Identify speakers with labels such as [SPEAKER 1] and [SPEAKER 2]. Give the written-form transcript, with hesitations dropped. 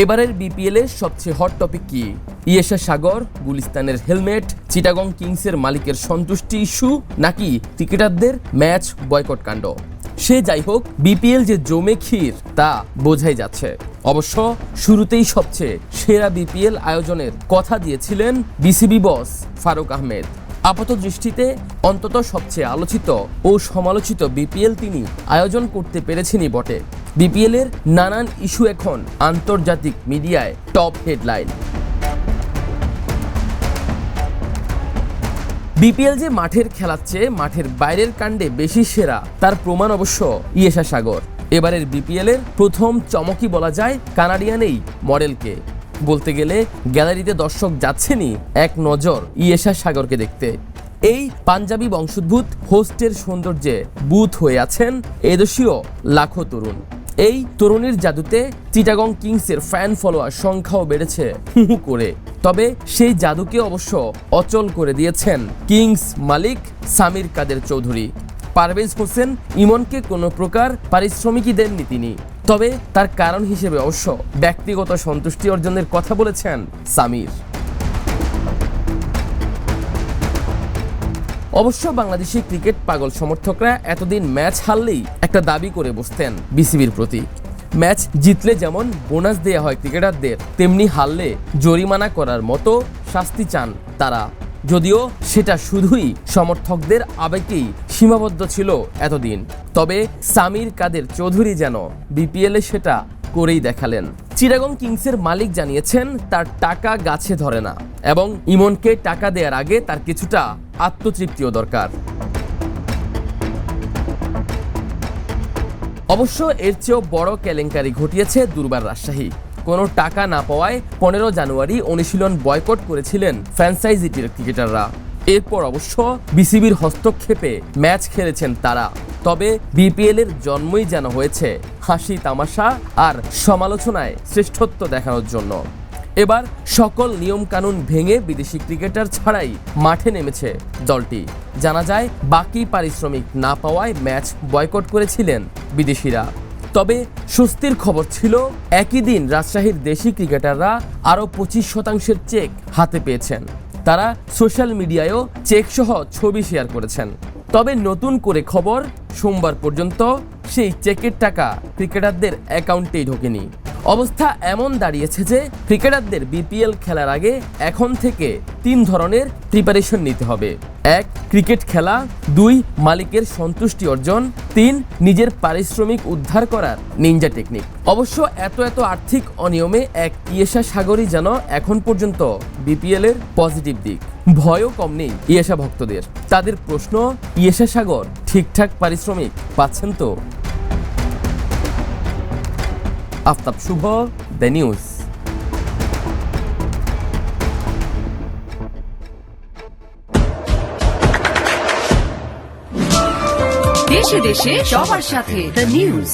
[SPEAKER 1] এবারের বিপিএল এর সবচেয়ে হট টপিক কি? ইয়েশা সাগর, গুলিস্তানের হেলমেট, চিটাগং কিংসের মালিকের সন্তুষ্টি ইস্যু, নাকি ক্রিকেটারদের ম্যাচ বয়কট কাণ্ড? সে যাই হোক, বিপিএল যে জমে ক্ষীর তা বোঝাই যাচ্ছে। অবশ্য শুরুতেই সবচেয়ে সেরা বিপিএল আয়োজনের কথা দিয়েছিলেন বিসিবি বস ফারুক আহমেদ। আপাত দৃষ্টিতে অন্তত সবচেয়ে আলোচিত ও সমালোচিত বিপিএল তিনি আয়োজন করতে পেরেছেনই বটে। বিপিএল এর নানান ইস্যু এখন আন্তর্জাতিক মিডিয়ায় টপ হেডলাইন। বিপিএল যে মাঠের খেলার চেয়ে মাঠের বাইরের কাণ্ডে বেশি সেরা তার প্রমাণ অবশ্য ইয়েশা সাগর। এবারের বিপিএল এর প্রথম চমকই বলা যায় কানাডিয়ান এই মডেলকে। বলতে গেলে গ্যালারিতে দর্শক যাচ্ছেনই এক নজর ইয়েশা সাগরকে দেখতে। এই পাঞ্জাবি বংশোদ্ভূত হোস্টের সৌন্দর্যে বুঁদ হয়ে আছেন এদেশীয় লাখো তরুণ। এই তরুণীর জাদুতে চিটাগং কিংসের ফ্যান ফলোয়ার সংখ্যাও বেড়েছে হু করে। তবে সেই জাদুকে অবশ্য অচল করে দিয়েছেন কিংস মালিক সামির কাদের চৌধুরী। পারভেজ হোসেন ইমনকে কোনো প্রকার পারিশ্রমিকই দেননি তিনি। তবে তার কারণ হিসেবে অবশ্য ব্যক্তিগত সন্তুষ্টি অর্জনের কথা বলেছেন সামির। অবশ্য বাংলাদেশি ক্রিকেট পাগল সমর্থকরা এতদিন ম্যাচ হারলেই একটা দাবি করে বসতেন বিসিবির প্রতি। ম্যাচ জিতলে যেমন বোনাস দেয়া হয় ক্রিকেটারদের, তেমনি হারলে জরিমানা করার মতো শাস্তি চান তারা। যদিও সেটা শুধুই সমর্থকদের আবেগেই সীমাবদ্ধ ছিল এতদিন। তবে সামির কাদের চৌধুরী যেন বিপিএলে সেটা করেই দেখালেন। চিটাগং কিংসের মালিক জানিয়েছেন তার টাকা গাছে ধরে না এবং ইমনকে টাকা দেওয়ার আগে তার কিছুটা আত্মতৃপ্তিও দরকার। অবশ্য এর চেয়েও বড় কেলেঙ্কারি ঘটিয়েছে দুর্বার রাজশাহী। কোনো টাকা না পাওয়ায় 15 জানুয়ারি অনুশীলন বয়কট করেছিলেন ফ্র্যাঞ্চাইজিটির ক্রিকেটাররা। এরপর অবশ্য বিসিবির হস্তক্ষেপে ম্যাচ খেলেছেন তারা। তবে বিপিএল এর জন্মই যেন হয়েছে হাসি তামাশা আর সমালোচনায় শ্রেষ্ঠত্ব দেখানোর জন্য। এবার সকল নিয়মকানুন ভেঙে বিদেশি ক্রিকেটার ছাড়াই মাঠে নেমেছে দলটি। জানা যায় বাকি পারিশ্রমিক না পাওয়ায় ম্যাচ বয়কট করেছিলেন বিদেশিরা। তবে স্বস্তির খবর ছিল একই দিন রাজশাহীর দেশি ক্রিকেটাররা আরও 25% চেক হাতে পেয়েছেন। তারা সোশ্যাল মিডিয়ায়ও চেক সহ ছবি শেয়ার করেছেন। তবে নতুন করে খবর, সোমবার পর্যন্ত সেই চেকের টাকা ক্রিকেটারদের অ্যাকাউন্টেই ঢোকেনি। অবস্থা এমন দাঁড়িয়েছে যে ক্রিকেটারদের বিপিএল খেলার আগে এখন থেকে 3 ধরনের প্রিপারেশন নিতে হবে। 1. ক্রিকেট খেলা, 2. মালিকের সন্তুষ্টি অর্জন, 3. নিজের পারিশ্রমিক উদ্ধার করার নিনজা টেকনিক। অবশ্য এত আর্থিক অনিয়মে এক ইয়েশা সাগরই যেন এখন পর্যন্ত বিপিএল এর পজিটিভ দিক। ভয়ও কম নেই ইয়েশা ভক্তদের। তাদের প্রশ্ন, ইয়েশা সাগর ঠিকঠাক পারিশ্রমিক পাচ্ছেন তো? আফতাব শুভ, দ্য নিউজ।
[SPEAKER 2] দেশে দেশে সবার সাথে, দ্য নিউজ।